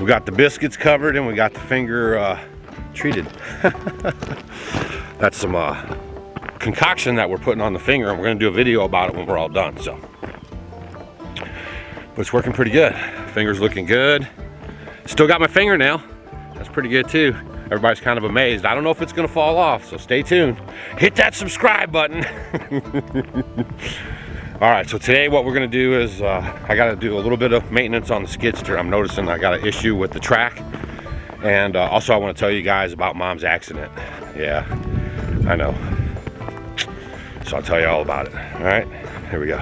We got the biscuits covered and we got the finger treated. That's some concoction that we're putting on the finger, and we're gonna do a video about it when we're all done. So, but it's working pretty good. Finger's looking good. Still got my fingernail. That's pretty good too. Everybody's kind of amazed. I don't know if it's gonna fall off, so stay tuned. Hit that subscribe button. All right, so today what we're gonna do is I gotta do a little bit of maintenance on the skid steer. I'm noticing I got an issue with the track. And also I wanna tell you guys about Mom's accident. Yeah, I know. So I'll tell you all about it. All right, here we go.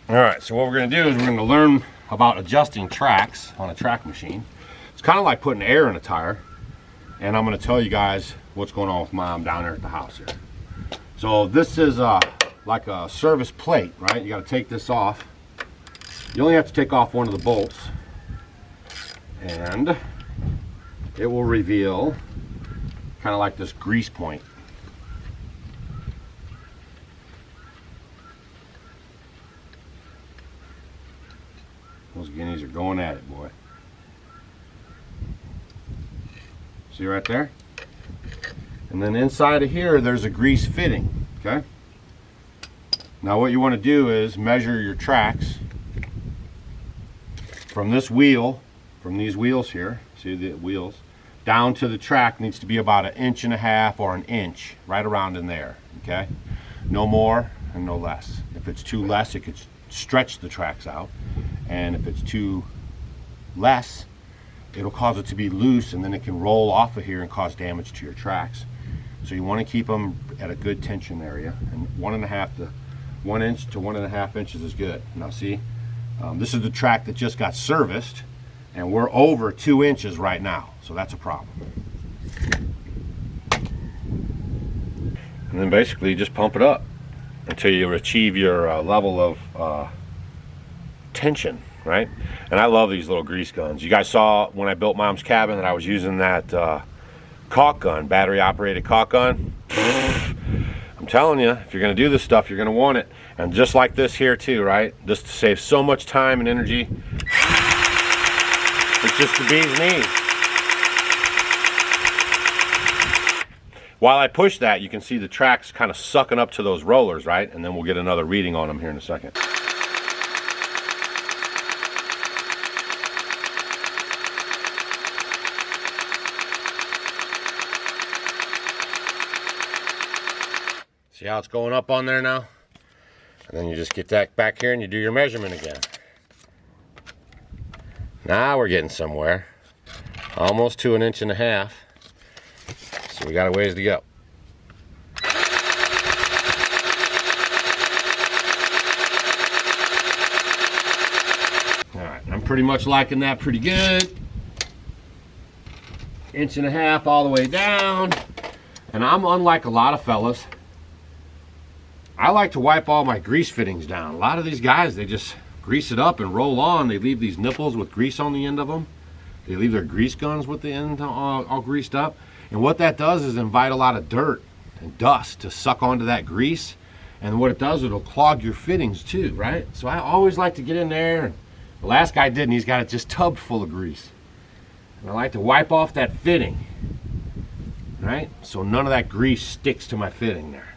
All right, so what we're gonna do is we're gonna learn about adjusting tracks on a track machine. It's kind of like putting air in a tire, and I'm gonna tell you guys what's going on with Mom down there at the house here. So this is like a service plate, right? You gotta take this off. You only have to take off one of the bolts, and it will reveal kind of like this grease point. Those guineas are going at it, boy. See right there? And then inside of here, there's a grease fitting, okay? Now what you want to do is measure your tracks from this wheel, from these wheels here, see the wheels, down to the track needs to be about 1.5 inches or 1 inch, right around in there, okay? No more and no less. If it's too less, it could stretch the tracks out. And if it's too less, it'll cause it to be loose, and then it can roll off of here and cause damage to your tracks. So you want to keep them at a good tension area, and 1.5 to 1 inch to 1.5 inches is good. Now see, this is the track that just got serviced, and we're over 2 inches right now, so that's a problem. And then basically just pump it up until you achieve your level of tension, right? And I love these little grease guns. You guys saw when I built Mom's cabin that I was using that caulk gun, battery operated caulk gun. I'm telling you, if you're gonna do this stuff, you're gonna want it. And just like this here too, right? Just to save so much time and energy. It's just the bee's knees. While I push that, you can see the tracks kind of sucking up to those rollers, right? And then we'll get another reading on them here in a second. See how it's going up on there now? And then you just get that back here and you do your measurement again. Now we're getting somewhere. Almost to 1.5 inches. So we got a ways to go. All right, I'm pretty much liking that pretty good. 1.5 inches all the way down. And I'm unlike a lot of fellas. I like to wipe all my grease fittings down. A lot of these guys, they just grease it up and roll on. They leave these nipples with grease on the end of them. They leave their grease guns with the end all greased up. And what that does is invite a lot of dirt and dust to suck onto that grease. And what it does, it'll clog your fittings too, right? So I always like to get in there. The last guy did, and he's got it just tubbed full of grease. And I like to wipe off that fitting, right? So none of that grease sticks to my fitting there.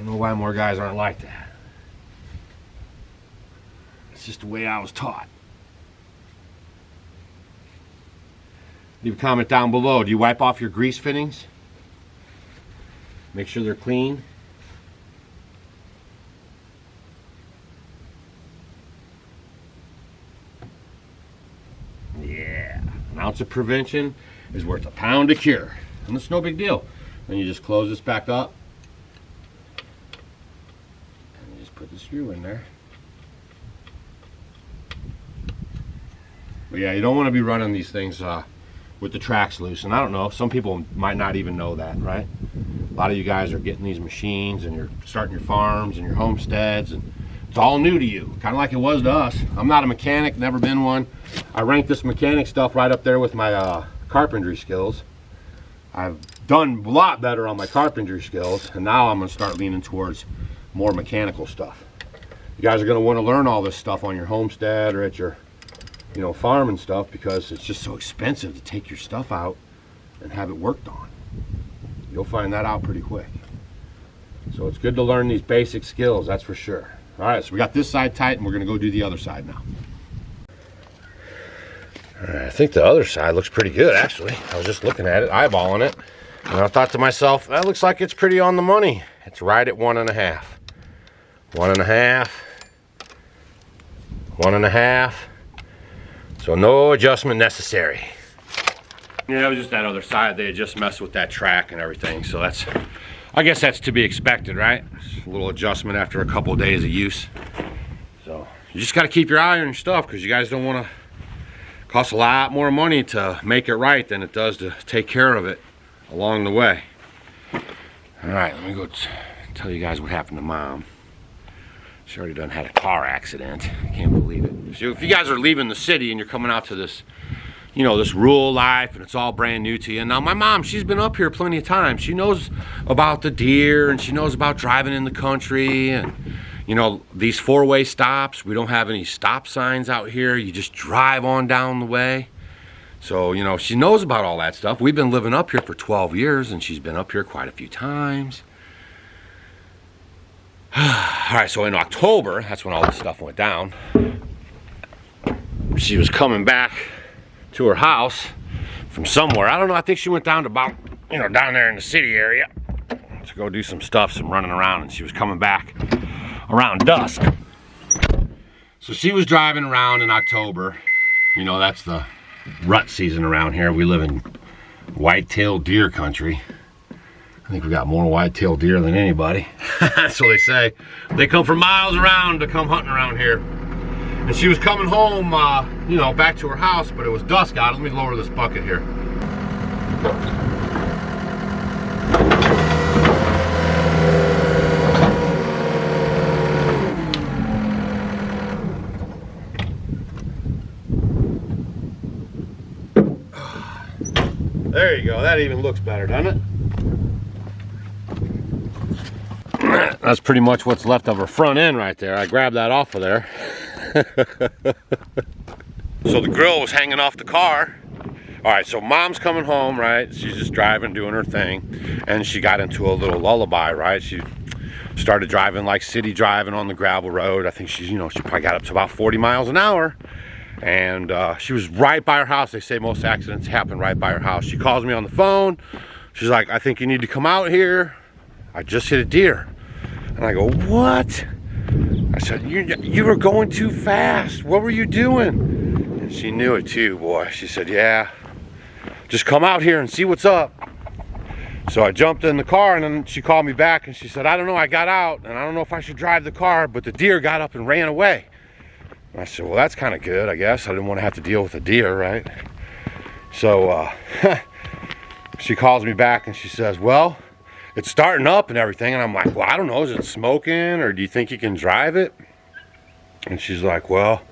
don't know why more guys aren't like that. It's just the way I was taught. Leave a comment down below. Do you wipe off your grease fittings? Make sure they're clean. Yeah. An ounce of prevention is worth a pound of cure. And it's no big deal. Then you just close this back up. And you just put the screw in there. But yeah, you don't want to be running these things with the tracks loose. And I don't know, some people might not even know that, right? A lot of you guys are getting these machines and you're starting your farms and your homesteads, and it's all new to you, kind of like it was to us. I'm not a mechanic, never been one. I rank this mechanic stuff right up there with my carpentry skills. I've done a lot better on my carpentry skills, and now I'm going to start leaning towards more mechanical stuff. You guys are going to want to learn all this stuff on your homestead or at your farm and stuff, because it's just so expensive to take your stuff out and have it worked on. You'll find that out pretty quick. So it's good to learn these basic skills, that's for sure. All right, so we got this side tight, and we're gonna go do the other side now. All right, I think the other side looks pretty good, actually. I was just looking at it, eyeballing it, and I thought to myself, that looks like it's pretty on the money. It's right at 1.5. 1.5. 1.5. So no adjustment necessary. Yeah, it was just that other side. They had just messed with that track and everything. So that's, I guess that's to be expected, right? Just a little adjustment after a couple of days of use. So you just got to keep your eye on your stuff, because you guys don't want to cost a lot more money to make it right than it does to take care of it along the way. All right, let me go tell you guys what happened to Mom. She already done had a car accident. I can't believe it. So if you guys are leaving the city and you're coming out to this, this rural life, and it's all brand new to you. Now my mom, she's been up here plenty of times. She knows about the deer, and she knows about driving in the country, and these four-way stops. We don't have any stop signs out here. You just drive on down the way. So, she knows about all that stuff. We've been living up here for 12 years, and she's been up here quite a few times. All right, so in October, that's when all this stuff went down. She was coming back to her house from somewhere. I don't know, I think she went down to about, down there in the city area to go do some stuff, some running around, and she was coming back around dusk. So she was driving around in October. That's the rut season around here. We live in white-tailed deer country. I think we got more white-tailed deer than anybody. That's what they say. They come from miles around to come hunting around here. And she was coming home, back to her house, but it was dusk out. Let me lower this bucket here. There you go. That even looks better, doesn't it? That's pretty much what's left of her front end right there. I grabbed that off of there. So the grill was hanging off the car. All right, so Mom's coming home, right? She's just driving, doing her thing, and she got into a little lullaby, right? She started driving like city driving on the gravel road. I think she's, she probably got up to about 40 miles an hour. And she was right by her house. They say most accidents happen right by her house. She calls me on the phone. She's like, I think you need to come out here. I just hit a deer. And I go, what? I said, you were going too fast. What were you doing? And she knew it too, boy. She said, yeah, just come out here and see what's up. So I jumped in the car, and then she called me back and she said, I don't know, I got out and I don't know if I should drive the car, but the deer got up and ran away. And I said, well, that's kind of good, I guess. I didn't want to have to deal with a deer, right? So she calls me back and she says, well, it's starting up and everything. And I'm like, well, I don't know, is it smoking, or do you think you can drive it? And she's like, well,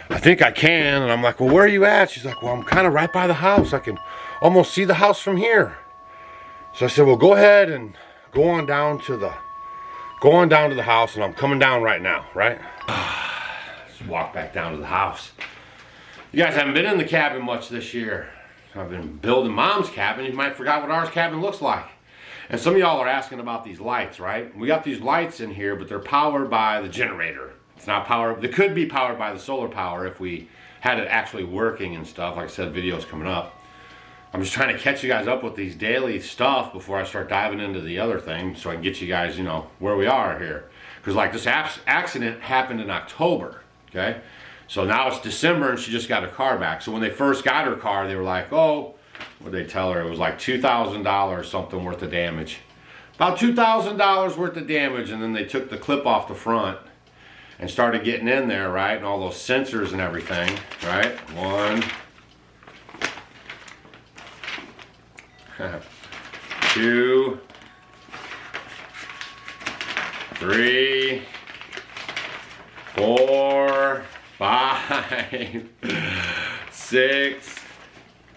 I think I can. And I'm like, well, where are you at? She's like, well, I'm kind of right by the house. I can almost see the house from here. So I said, well, go ahead and go on down to the house, and I'm coming down right now, right? Let's walk back down to the house. You guys haven't been in the cabin much this year. I've been building Mom's cabin. You might have forgot what ours cabin looks like. And some of y'all are asking about these lights, right? We got these lights in here, but they're powered by the generator. It's not powered, they could be powered by the solar power if we had it actually working and stuff. Like I said, videos coming up. I'm just trying to catch you guys up with these daily stuff before I start diving into the other thing, so I can get you guys, you know, where we are here. Because like this accident happened in October, okay? So now it's December and she just got her car back. So when they first got her car, they were like, oh, what did they tell her? It was like $2,000 something worth of damage. About $2,000 worth of damage, and then they took the clip off the front and started getting in there, right? And all those sensors and everything, right? 1, 2, 3, 4, 5, 6,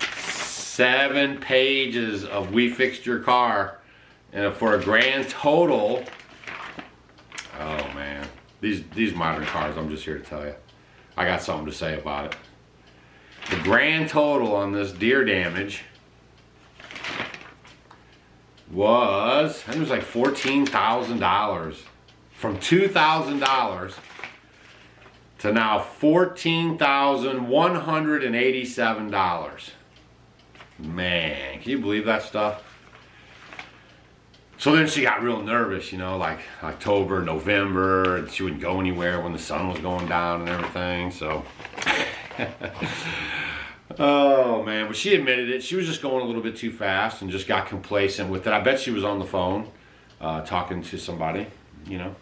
7 pages of "we fixed your car," and for a grand total. Oh man, these modern cars, I'm just here to tell you, I got something to say about it. The grand total on this Deere damage was, I think it was like $14,000. From $2,000 to now $14,187. Man, can you believe that stuff? So then she got real nervous, you know, like October, November, and she wouldn't go anywhere when the sun was going down and everything, so. Oh man, but she admitted it. She was just going a little bit too fast and just got complacent with it. I bet she was on the phone talking to somebody, you know.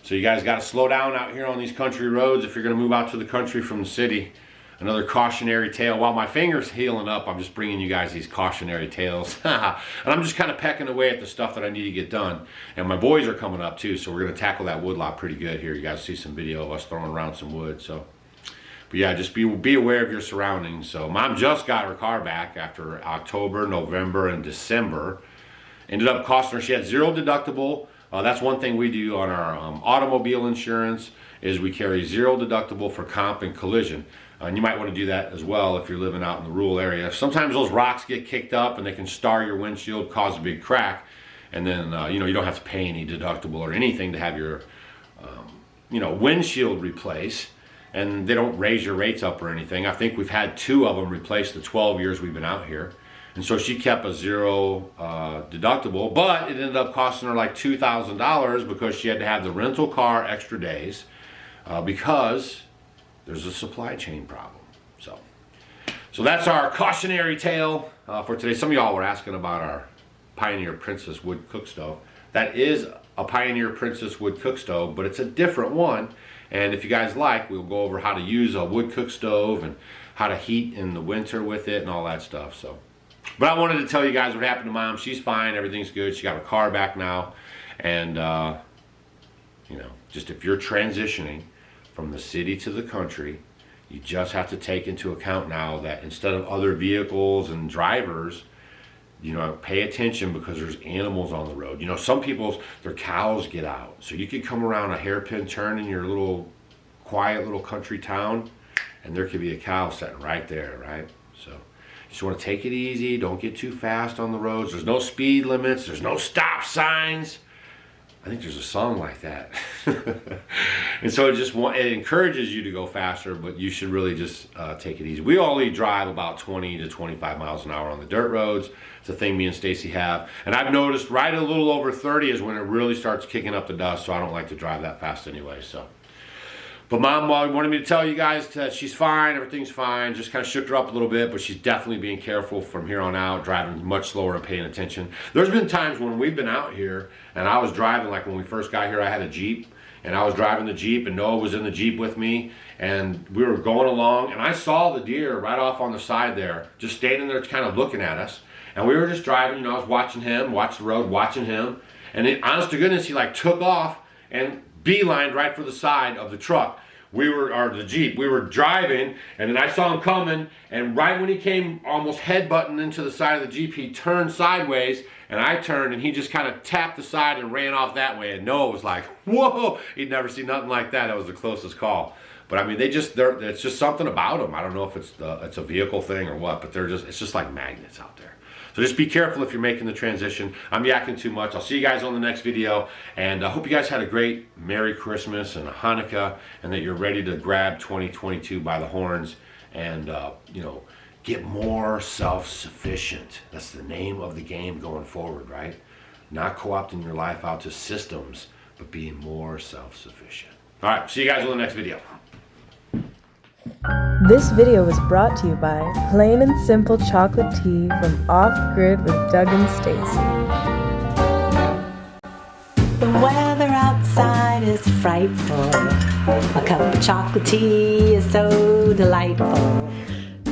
So you guys got to slow down out here on these country roads if you're going to move out to the country from the city. Another cautionary tale. While my finger's healing up, I'm just bringing you guys these cautionary tales. And I'm just kind of pecking away at the stuff that I need to get done. And my boys are coming up too, so we're going to tackle that wood lot pretty good here. You guys see some video of us throwing around some wood. So, but yeah, just be aware of your surroundings. So Mom just got her car back after October, November, and December. Ended up costing her, she had zero deductible. That's one thing we do on our automobile insurance, is we carry zero deductible for comp and collision. And you might want to do that as well if you're living out in the rural area. Sometimes those rocks get kicked up and they can star your windshield, cause a big crack, and then you know, you don't have to pay any deductible or anything to have your you know, windshield replaced, and they don't raise your rates up or anything. I think we've had 2 of them replaced the 12 years we've been out here. And so she kept a zero deductible, but it ended up costing her like $2,000 because she had to have the rental car extra days because there's a supply chain problem. So that's our cautionary tale for today. Some of y'all were asking about our Pioneer Princess wood cook stove. That is a Pioneer Princess wood cook stove, but it's a different one. And if you guys like, we'll go over how to use a wood cook stove and how to heat in the winter with it and all that stuff. So, but I wanted to tell you guys what happened to Mom. She's fine, everything's good. She got her car back now. And you know, just if you're transitioning from the city to the country, you just have to take into account now that instead of other vehicles and drivers, you know, pay attention because there's animals on the road. You know, some people's, their cows get out. So you could come around a hairpin turn in your little quiet little country town and there could be a cow sitting right there, right? So you just want to take it easy. Don't get too fast on the roads. There's no speed limits. There's no stop signs. I think there's a song like that. And so it encourages you to go faster, but you should really just take it easy. We only drive about 20 to 25 miles an hour on the dirt roads. It's a thing me and Stacy have. And I've noticed right a little over 30 is when it really starts kicking up the dust, so I don't like to drive that fast anyway. So, but Mom wanted me to tell you guys that she's fine, everything's fine. Just kind of shook her up a little bit, but she's definitely being careful from here on out, driving much slower and paying attention. There's been times when we've been out here and I was driving, like when we first got here, I had a Jeep and I was driving the Jeep and Noah was in the Jeep with me and we were going along and I saw the deer right off on the side there, just standing there kind of looking at us. And we were just driving, you know, I was watching him, watch the road, watching him. And it, honest to goodness, he like took off and beelined right for the side of the truck. The Jeep. We were driving, and then I saw him coming, and right when he came almost headbutting into the side of the Jeep, he turned sideways, and I turned, and he just kind of tapped the side and ran off that way. And Noah was like, whoa, he'd never seen nothing like that. That was the closest call. But I mean, it's just something about them. I don't know if it's a vehicle thing or what, but it's just like magnets out there. So just be careful if you're making the transition. I'm yakking too much. I'll see you guys on the next video, and I hope you guys had a great Merry Christmas and a Hanukkah, and that you're ready to grab 2022 by the horns and you know, get more self-sufficient. That's the name of the game going forward, right? Not co-opting your life out to systems, but being more self-sufficient. All right, see you guys on the next video. This video was brought to you by Plain and Simple Chocolate Tea from Off Grid with Doug and Stacy. The weather outside is frightful. A cup of chocolate tea is so delightful.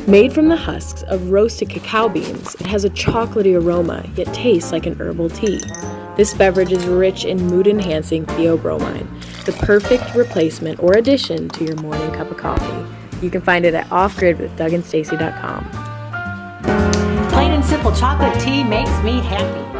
Made from the husks of roasted cacao beans, it has a chocolatey aroma, yet tastes like an herbal tea. This beverage is rich in mood-enhancing theobromine, the perfect replacement or addition to your morning cup of coffee. You can find it at offgridwithdougandstacy.com. Plain and simple chocolate tea makes me happy.